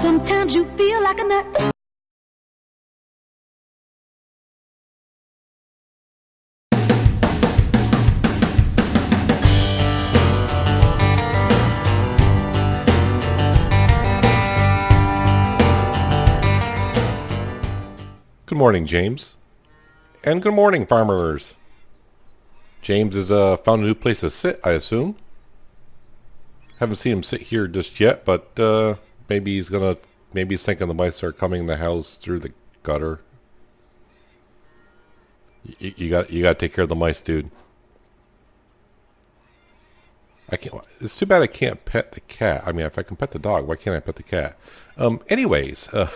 Sometimes you feel like a nut. Good morning, James. And good morning, farmers. James has found a new place to sit, I assume. Haven't seen him sit here just yet, but maybe he's thinking the mice are coming in the house through the gutter. You got to take care of the mice, dude. It's too bad I can't pet the cat. I mean, if I can pet the dog, why can't I pet the cat? Anyways, I'm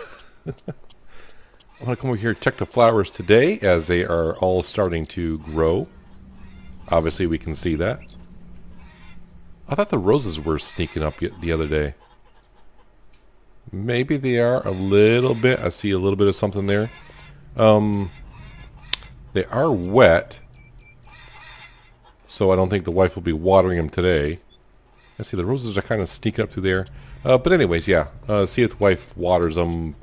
going to come over here and check the flowers today as they are all starting to grow. Obviously, we can see that. I thought the roses were sneaking up the other day. Maybe they are a little bit. I see a little bit of something there. They are wet, so I don't think the wife will be watering them today. I see the roses are kind of sneaking up through there. But anyways, yeah. See if the wife waters them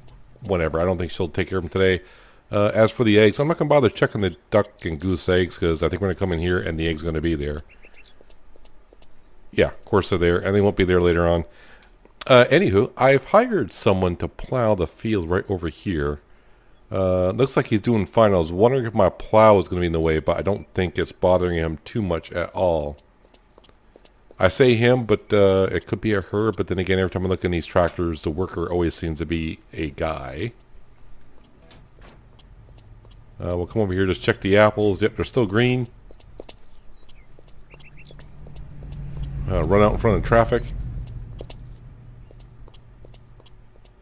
whenever. I don't think she'll take care of them today. As for the eggs, I'm not going to bother checking the duck and goose eggs because I think we're going to come in here and the egg's going to be there. Yeah, of course they're there, and they won't be there later on. Anywho, I've hired someone to plow the field right over here. Looks like he's doing fine. I was wondering if my plow is going to be in the way, but I don't think it's bothering him too much at all. I say him, but it could be a her, but then again, every time I look in these tractors, the worker always seems to be a guy. We'll come over here, just check the apples. Yep, they're still green. Run out in front of traffic.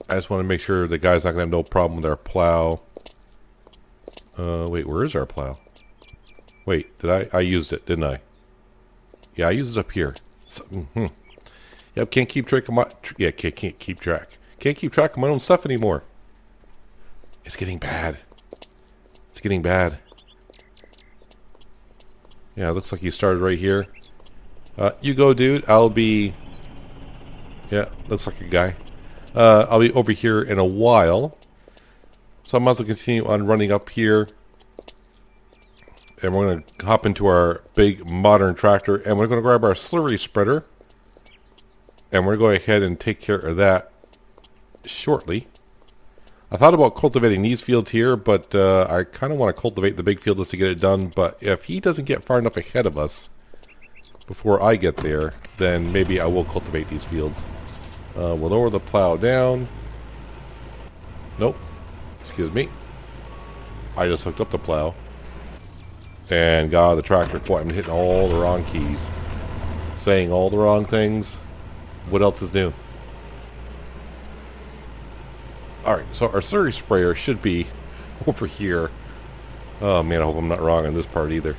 I just want to make sure the guy's not going to have no problem with our plow. Wait, where is our plow? Wait, I used it, didn't I? Yeah, I used it up here. So, Yep, can't keep track of my... Yeah, can't keep track. Can't keep track of my own stuff anymore. It's getting bad. It's getting bad. Yeah, it looks like he started right here. You go, dude. I'll be... Yeah, looks like a guy. I'll be over here in a while. So I might as well continue on running up here. And we're going to hop into our big modern tractor. And we're going to grab our slurry spreader. And we're going to go ahead and take care of that shortly. I thought about cultivating these fields here, but I kind of want to cultivate the big field just to get it done. But if he doesn't get far enough ahead of us before I get there, then maybe I will cultivate these fields. We'll lower the plow down. Nope. Excuse me. I just hooked up the plow. And got out of the tractor. Boy, I'm hitting all the wrong keys. Saying all the wrong things. What else is new? Alright, so our slurry sprayer should be over here. Oh man, I hope I'm not wrong on this part either.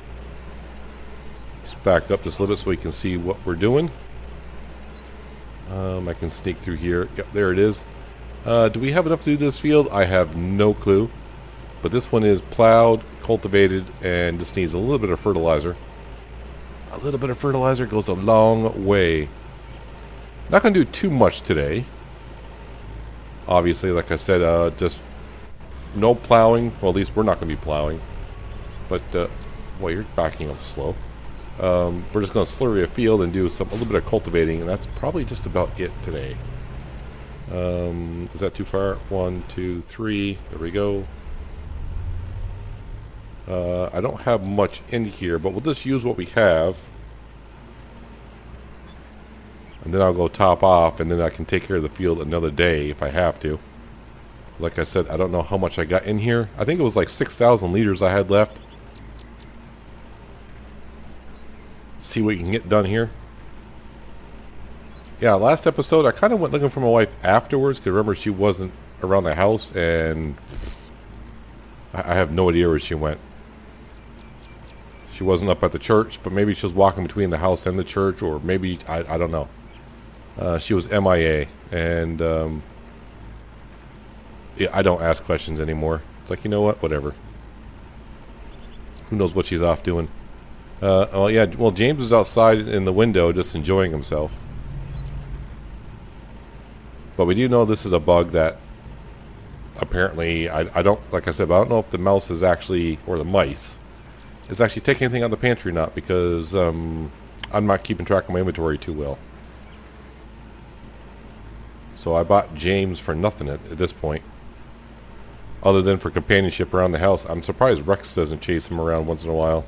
Just back up just a little bit so we can see what we're doing. I can sneak through here. Yep, there it is. Do we have enough to do this field? I have no clue. But this one is plowed, cultivated, and just needs a little bit of fertilizer. A little bit of fertilizer goes a long way. Not going to do too much today. Obviously, like I said, just no plowing. Well, at least we're not going to be plowing. But, well, you're backing up slow. We're just going to slurry a field and do a little bit of cultivating, and that's probably just about it today. Is that too far? 1, 2, 3. There we go. I don't have much in here, but we'll just use what we have. And then I'll go top off, and then I can take care of the field another day if I have to. Like I said, I don't know how much I got in here. I think it was like 6,000 liters I had left. See what you can get done here. Yeah, last episode I kind of went looking for my wife afterwards, because remember she wasn't around the house, and I have no idea where she went. She wasn't up at the church, but maybe she was walking between the house and the church, or maybe, I don't know. She was MIA, and yeah, I don't ask questions anymore. It's like, you know what, whatever. Who knows what she's off doing. Well, yeah, well, James was outside in the window just enjoying himself. But we do know this is a bug that apparently, I don't, like I said, I don't know if the mouse is actually, or the mice, is actually taking anything out of the pantry or not, because I'm not keeping track of my inventory too well. So I bought James for nothing at this point, other than for companionship around the house. I'm surprised Rex doesn't chase him around once in a while.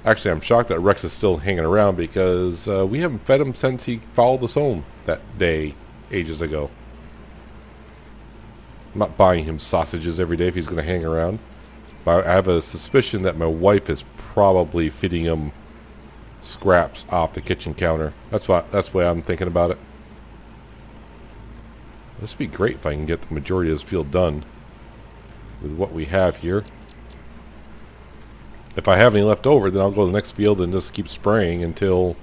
Actually, I'm shocked that Rex is still hanging around, because we haven't fed him since he followed us home that day ages ago. I'm not buying him sausages every day if he's going to hang around. But I have a suspicion that my wife is probably feeding him scraps off the kitchen counter. That's the way I'm thinking about it. This would be great if I can get the majority of this field done with what we have here. If I have any left over, then I'll go to the next field and just keep spraying until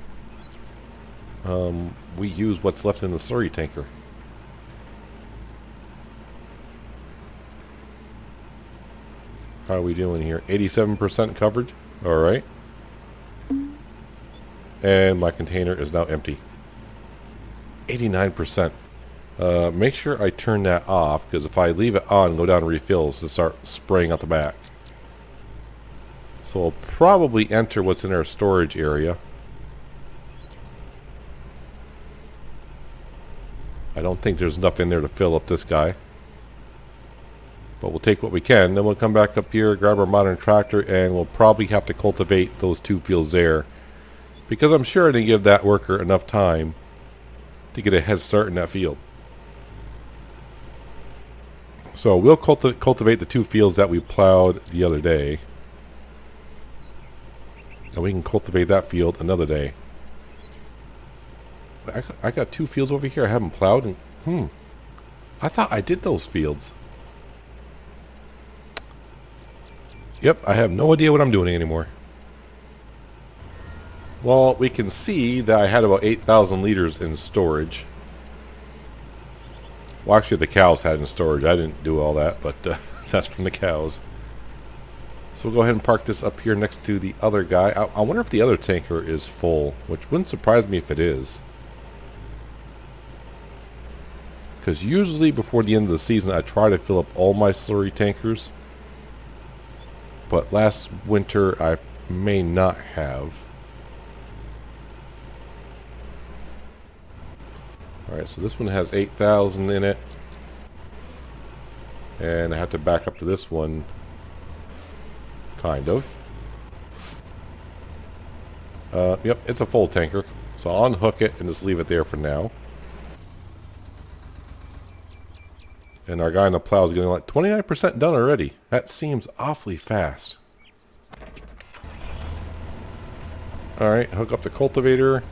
we use what's left in the slurry tanker. How are we doing here? 87% coverage. Alright. And my container is now empty. 89%. Make sure I turn that off, because if I leave it on and go down to refills, to start spraying out the back. So we'll probably enter what's in our storage area. I don't think there's enough in there to fill up this guy. But we'll take what we can. Then we'll come back up here, grab our modern tractor, and we'll probably have to cultivate those 2 fields there. Because I'm sure I didn't give that worker enough time to get a head start in that field. So we'll cultivate the 2 fields that we plowed the other day. And we can cultivate that field another day. I got 2 fields over here I haven't plowed. And, I thought I did those fields. Yep, I have no idea what I'm doing anymore. Well, we can see that I had about 8,000 liters in storage. Well, actually the cows had in storage. I didn't do all that, but that's from the cows. So we'll go ahead and park this up here next to the other guy. I wonder if the other tanker is full, which wouldn't surprise me if it is. Because usually before the end of the season I try to fill up all my slurry tankers. But last winter I may not have. Alright, so this one has 8,000 in it. And I have to back up to this one. Kind of. Yep, it's a full tanker. So I'll unhook it and just leave it there for now. And our guy on the plow is getting like 29% done already. That seems awfully fast. Alright, hook up the cultivator.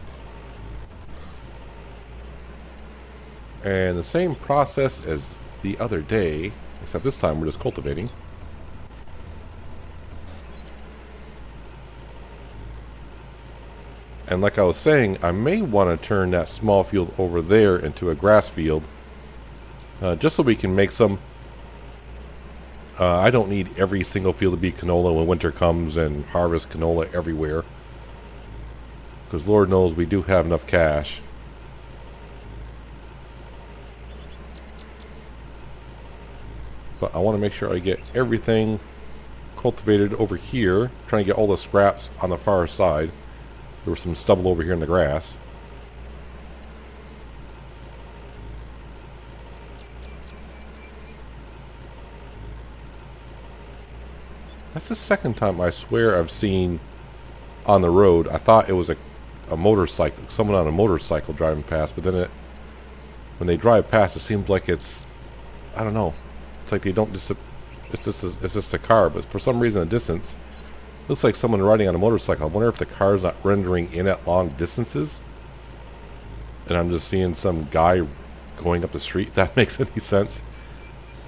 And the same process as the other day, except this time we're just cultivating. And like I was saying, I may want to turn that small field over there into a grass field. Just so we can make some. I don't need every single field to be canola when winter comes and harvest canola everywhere. Because Lord knows we do have enough cash. But I want to make sure I get everything cultivated over here. Trying to get all the scraps on the far side. There was some stubble over here in the grass. That's the second time I swear I've seen on the road. I thought it was a motorcycle, someone on a motorcycle driving past, but then when they drive past, it seems like it's, I don't know, it's like they don't just, it's just a car, but for some reason, the distance looks like someone riding on a motorcycle. I wonder if the car's not rendering in at long distances, and I'm just seeing some guy going up the street. If that makes any sense,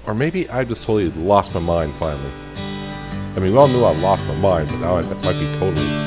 or maybe I just totally lost my mind finally. I mean, we all knew I lost my mind, but now I might be totally.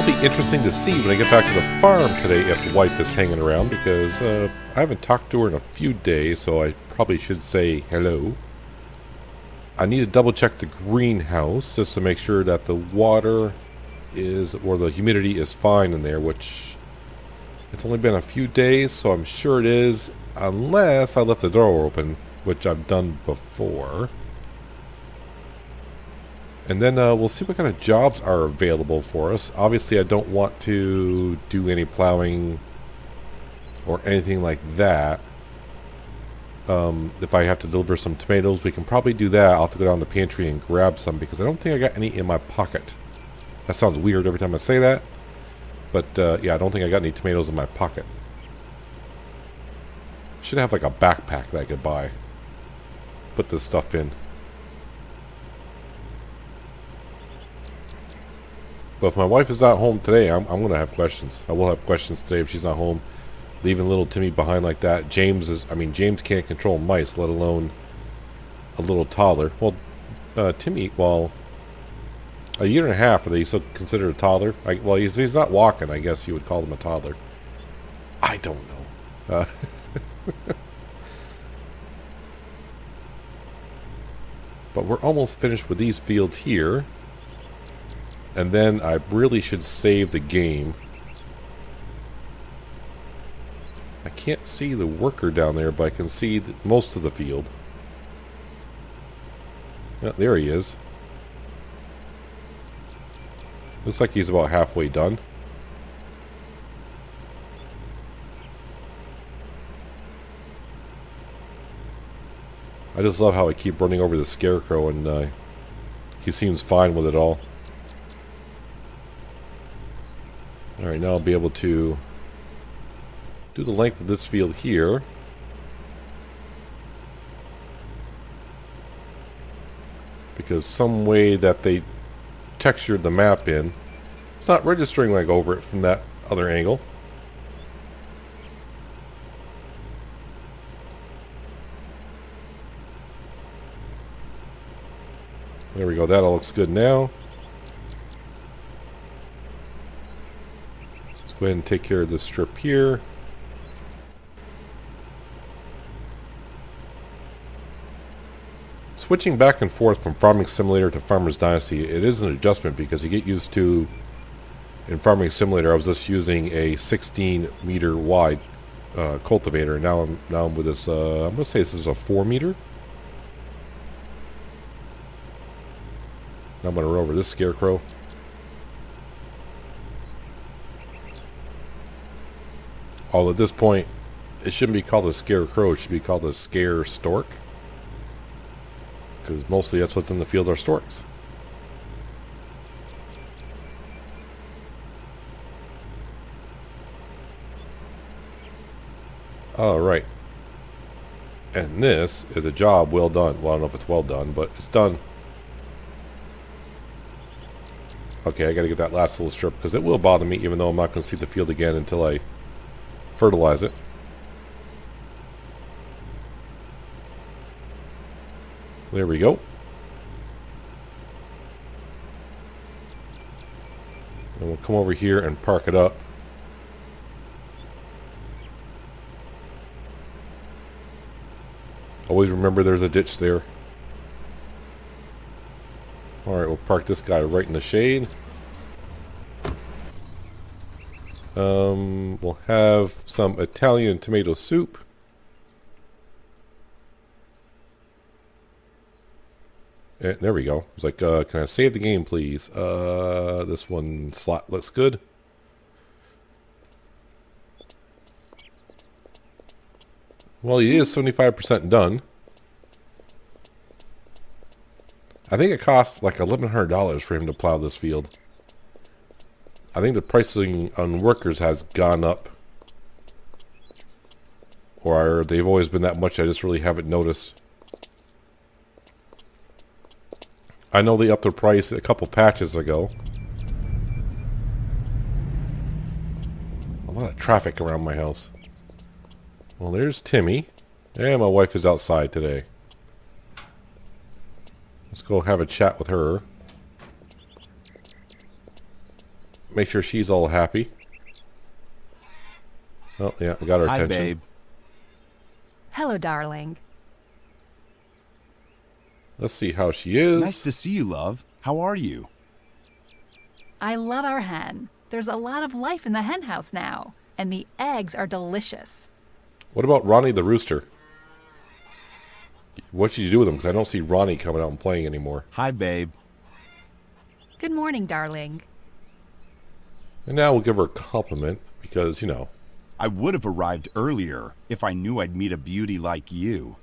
will be interesting to see when I get back to the farm today if the wife is hanging around, because I haven't talked to her in a few days, so I probably should say hello. I need to double check the greenhouse just to make sure that the water is, or the humidity is fine in there, which it's only been a few days, so I'm sure it is, unless I left the door open, which I've done before. And then we'll see what kind of jobs are available for us. Obviously, I don't want to do any plowing or anything like that. If I have to deliver some tomatoes, we can probably do that. I'll have to go down the pantry and grab some, because I don't think I got any in my pocket. That sounds weird every time I say that. But, yeah, I don't think I got any tomatoes in my pocket. Should have like a backpack that I could buy. Put this stuff in. But if my wife is not home today, I'm going to have questions. I will have questions today if she's not home. Leaving little Timmy behind like that. James can't control mice, let alone a little toddler. Well, Timmy, well, a year and a half, are they still considered a toddler? Well, he's not walking, I guess you would call him a toddler. I don't know. But we're almost finished with these fields here. And then I really should save the game. I can't see the worker down there, but I can see most of the field. Yeah, there he is. Looks like he's about halfway done. I just love how I keep running over the scarecrow, and he seems fine with it all. Alright, now I'll be able to do the length of this field here. Because some way that they textured the map in, it's not registering like over it from that other angle. There we go, that all looks good now. Let's go ahead and take care of this strip here. Switching back and forth from Farming Simulator to Farmer's Dynasty, it is an adjustment, because you get used to, in Farming Simulator, I was just using a 16 meter wide cultivator. Now I'm with this, I'm going to say this is a 4 meter. Now I'm going to run over this scarecrow. Although at this point, it shouldn't be called a scarecrow, it should be called a scare stork. Because mostly that's what's in the field are storks. Alright. And this is a job well done. Well, I don't know if it's well done, but it's done. Okay, I gotta get that last little strip, because it will bother me, even though I'm not going to see the field again until I fertilize it. There we go. And we'll come over here and park it up. Always remember there's a ditch there. Alright, we'll park this guy right in the shade. We'll have some Italian tomato soup. And there we go. It's like, can I save the game, please? This one slot looks good. Well, he is 75% done. I think it costs like $1,100 for him to plow this field. I think the pricing on workers has gone up. Or they've always been that much, I just really haven't noticed. I know they upped their price a couple patches ago. A lot of traffic around my house. Well, there's Timmy. And my wife is outside today. Let's go have a chat with her. Make sure she's all happy. Oh, yeah, I got her Hi, attention. babe. Hello, darling. Let's see how she is. Nice to see you, love. How are you? I love our hen. There's a lot of life in the hen house now, and the eggs are delicious. What about Ronnie the rooster? What should you do with him? Because I don't see Ronnie coming out and playing anymore. Hi, babe. Good morning, darling. And now we'll give her a compliment because, you know. I would have arrived earlier if I knew I'd meet a beauty like you.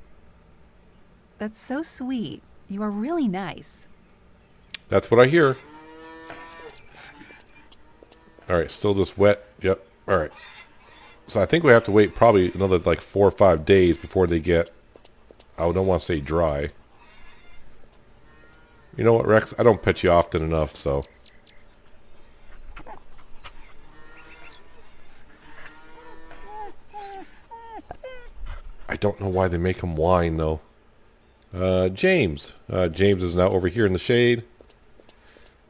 That's so sweet. You are really nice. That's what I hear. Alright, still just wet. Yep. Alright. So I think we have to wait probably another like 4 or 5 days before they get, I don't want to say dry. You know what, Rex? I don't pet you often enough, so. I don't know why they make him whine, though. James. James is now over here in the shade.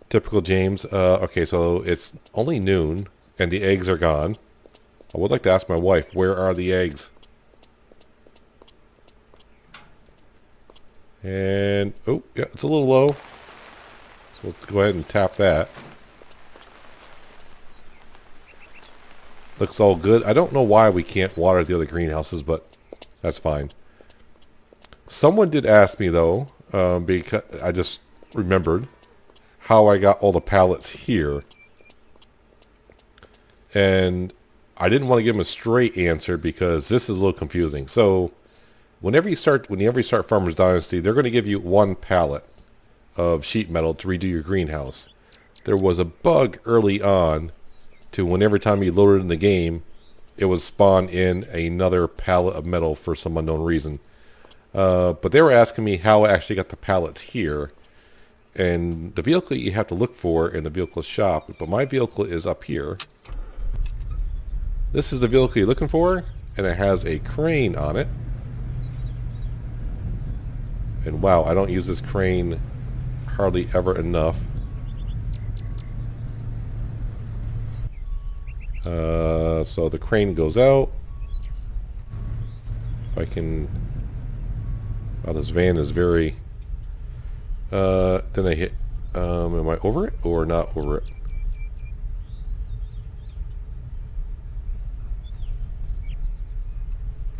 Typical James. Okay, so it's only noon, and the eggs are gone. I would like to ask my wife, where are the eggs? And, oh, yeah, it's a little low. So we'll go ahead and tap that. Looks all good. I don't know why we can't water the other greenhouses, but that's fine. Someone did ask me, though, because I just remembered how I got all the pallets here. And I didn't want to give them a straight answer because this is a little confusing. So whenever you start Farmer's Dynasty, they're going to give you 1 pallet of sheet metal to redo your greenhouse. There was a bug early on to whenever time you loaded in the game, it was spawned in another pallet of metal for some unknown reason. But they were asking me how I actually got the pallets here. And the vehicle you have to look for in the vehicle shop, but my vehicle is up here. This is the vehicle you're looking for, and it has a crane on it. And wow, I don't use this crane hardly ever enough. So the crane goes out. If I can... Wow, this van is very... then I hit... am I over it or not over it?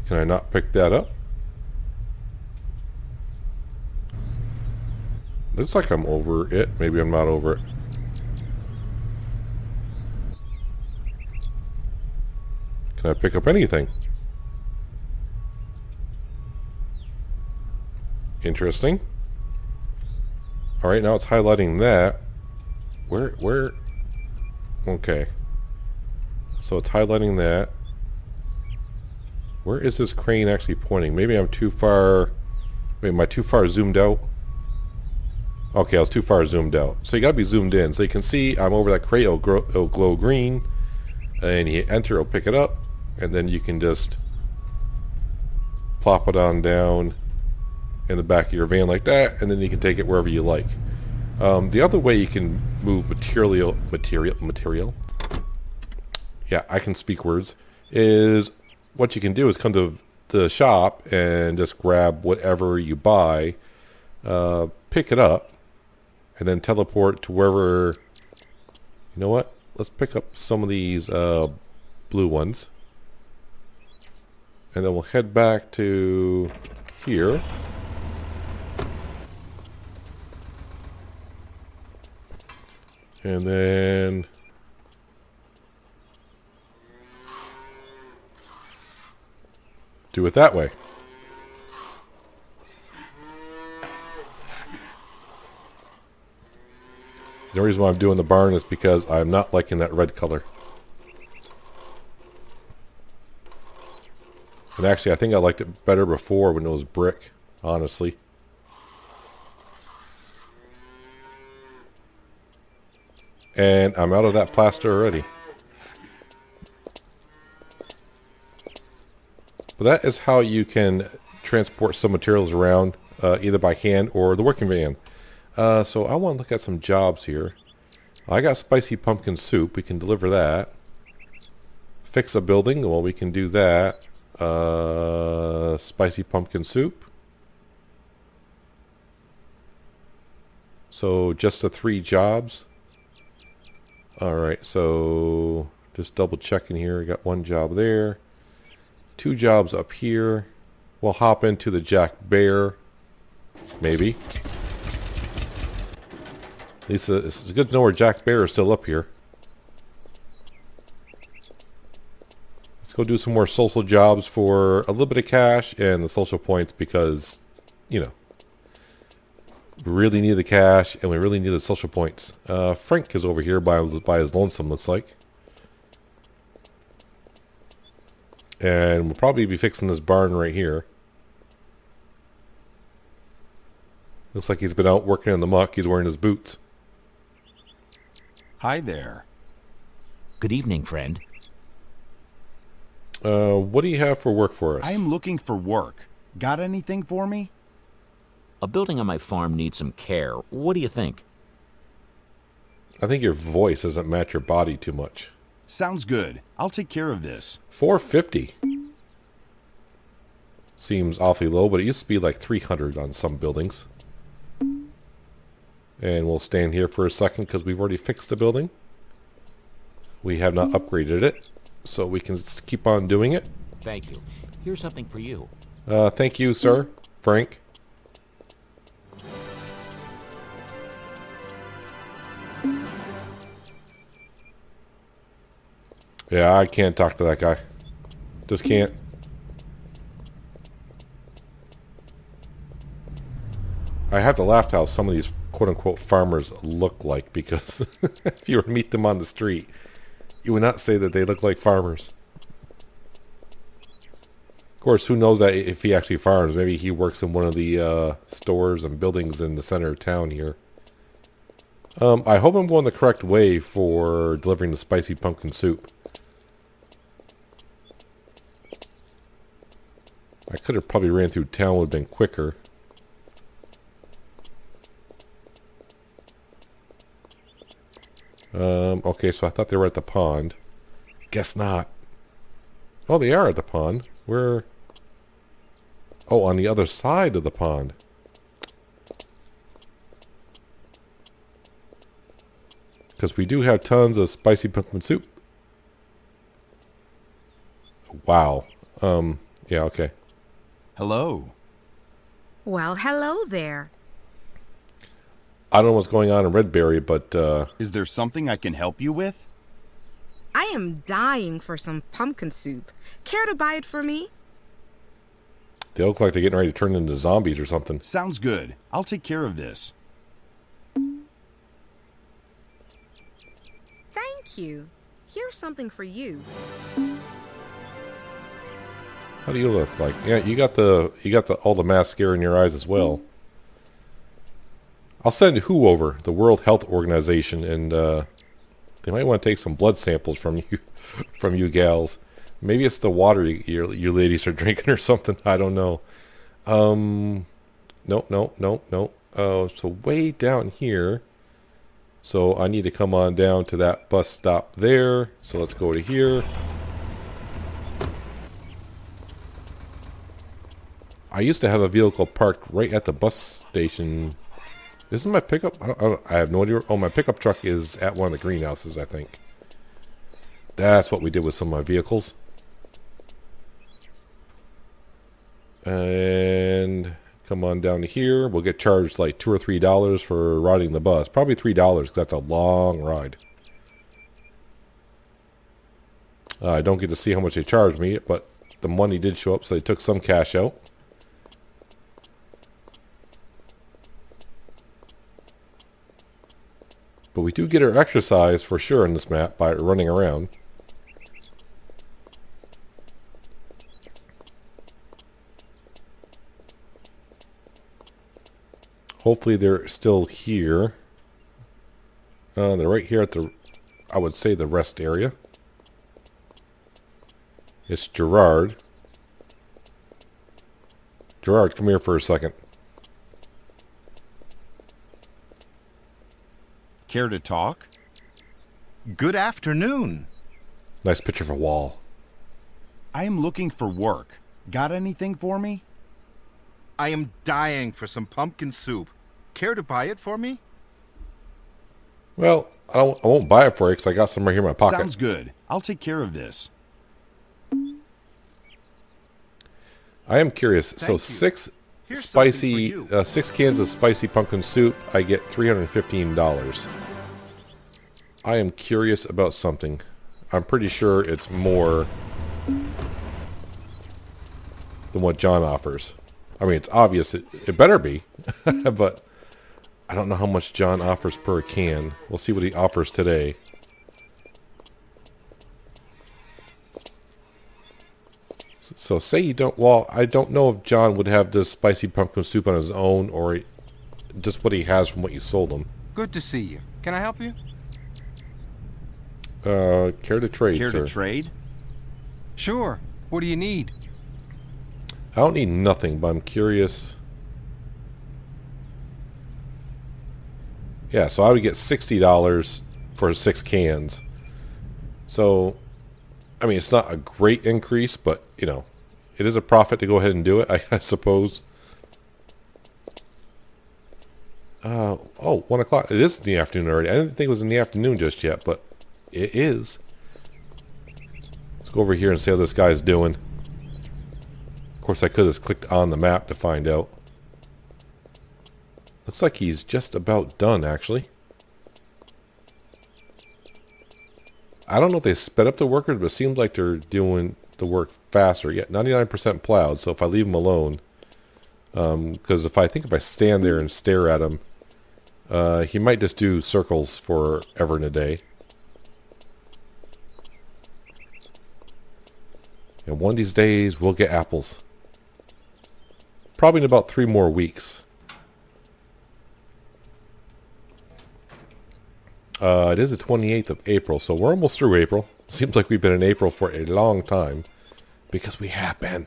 Can I not pick that up? Looks like I'm over it. Maybe I'm not over it. Can I pick up anything? Interesting. Alright, now it's highlighting that. Where? Okay. So it's highlighting that. Where is this crane actually pointing? Maybe I'm too far... Wait, am I too far zoomed out? Okay, I was too far zoomed out. So you gotta be zoomed in. So you can see I'm over that crate, it'll glow green. And you hit enter, it'll pick it up. And then you can just plop it on down in the back of your van like that. And then you can take it wherever you like. The other way you can move material. Yeah, I can speak words. Is what you can do is come to the shop and just grab whatever you buy, pick it up, and then teleport to wherever. You know what? Let's pick up some of these blue ones, and then we'll head back to here. And then do it that way. The reason why I'm doing the barn is because I'm not liking that red color. And actually, I think I liked it better before when it was brick, honestly. And I'm out of that plaster already. But that is how you can transport some materials around, either by hand or the working van. So I want to look at some jobs here. I got spicy pumpkin soup. We can deliver that. Fix a building. Well, we can do that. Spicy pumpkin soup. So just the 3 jobs. Alright, so just double checking here. I got 1 job there. 2 jobs up here. We'll hop into the Jack Bear. Maybe. At least it's good to know where Jack Bear is still up here. Let's go do some more social jobs for a little bit of cash and the social points because, you know, we really need the cash and we really need the social points. Frank is over here by his lonesome, looks like. And we'll probably be fixing this barn right here. Looks like he's been out working in the muck. He's wearing his boots. Hi there. Good evening, friend. What do you have for work for us? I am looking for work. Got anything for me? A building on my farm needs some care. What do you think? I think your voice doesn't match your body too much. Sounds good. I'll take care of this. $450 seems awfully low, but it used to be like $300 on some buildings. And we'll stand here for a second because we've already fixed the building. We have not upgraded it, so we can keep on doing it. Thank you. Here's something for you. Thank you, sir. Frank. Yeah, I can't talk to that guy. Just can't. I have to laugh how some of these quote-unquote farmers look like, because if you were to meet them on the street, you would not say that they look like farmers. Of course, who knows that if he actually farms? Maybe he works in one of the stores and buildings in the center of town here. I hope I'm going the correct way for delivering the spicy pumpkin soup. I could have probably ran through town, would have been quicker. Okay, so I thought they were at the pond. Guess not. Oh, they are at the pond. Where? Oh, on the other side of the pond. Because we do have tons of spicy pumpkin soup. Wow. Yeah, okay. Hello. Well, hello there. I don't know what's going on in Redberry, but Is there something I can help you with? I am dying for some pumpkin soup. Care to buy it for me? they look like they're getting ready to turn into zombies or something. Sounds good. I'll take care of this. Thank you. Here's something for you. How do you look like? Yeah, you got the all the mascara in your eyes as well. I'll send WHO over, the World Health Organization, and they might want to take some blood samples from you, from you gals. Maybe it's the water you ladies are drinking or something. I don't know. No. So way down here. So I need to come on down to that bus stop there. So let's go to here. I used to have a vehicle parked right at the bus station. Isn't my pickup? I have no idea. Oh, my pickup truck is at one of the greenhouses, I think. That's what we did with some of my vehicles. And come on down to here. We'll get charged like $2 or $3 for riding the bus. Probably $3 because that's a long ride. I don't get to see how much they charged me, but the money did show up, so they took some cash out. But we do get our exercise for sure in this map by running around. Hopefully they're still here. They're right here at the, I would say, the rest area. It's Gerard. Gerard, come here for a second. Care to talk? Good afternoon. Nice picture of a wall. I am looking for work. Got anything for me? I am dying for some pumpkin soup. Care to buy it for me? Well, I won't buy it for you because I got some right here in my pocket. Sounds good. I'll take care of this. I am curious. Thank So you. six Here's something for spicy, you. 6 cans of spicy pumpkin soup. I get $315. I am curious about something. I'm pretty sure it's more than what John offers. I mean, it's obvious it better be, but I don't know how much John offers per can. We'll see what he offers today. So say you don't, well, I don't know if John would have this spicy pumpkin soup on his own or just what he has from what you sold him. Good to see you. Can I help you? Care to trade, Care sir? to trade? Sure. What do you need? I don't need nothing, but I'm curious. Yeah, so I would get $60 for 6 cans. So, I mean, it's not a great increase, but, you know, it is a profit to go ahead and do it, I suppose. Oh, 1 o'clock. It is in the afternoon already. I didn't think it was in the afternoon just yet, but it is. Let's go over here and see how this guy's doing. Of course, I could have clicked on the map to find out. Looks like he's just about done, actually. I don't know if they sped up the workers, but it seems like they're doing the work faster. Yeah, 99% plowed, so if I leave him alone... because if I stand there and stare at him, he might just do circles forever and a day. And one of these days, we'll get apples. Probably in about 3 more weeks. It is the 28th of April, so we're almost through April. Seems like we've been in April for a long time. Because we have been.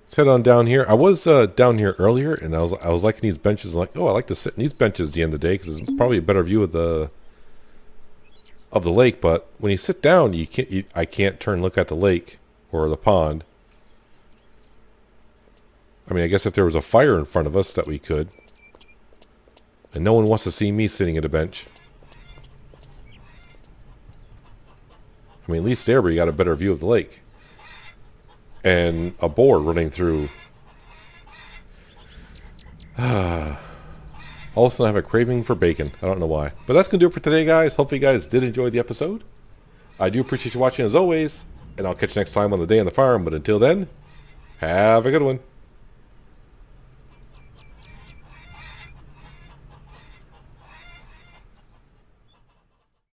Let's head on down here. I was down here earlier, and I was liking these benches. I'm like, oh, I like to sit in these benches at the end of the day because it's probably a better view of the lake. But when you sit down, I can't turn and look at the lake or the pond. I mean, I guess if there was a fire in front of us that we could. And no one wants to see me sitting at a bench. I mean, at least there we got a better view of the lake. And a boar running through. All of a sudden I have a craving for bacon. I don't know why. But that's going to do it for today, guys. Hopefully you guys did enjoy the episode. I do appreciate you watching as always. And I'll catch you next time on the day on the farm. But until then, have a good one.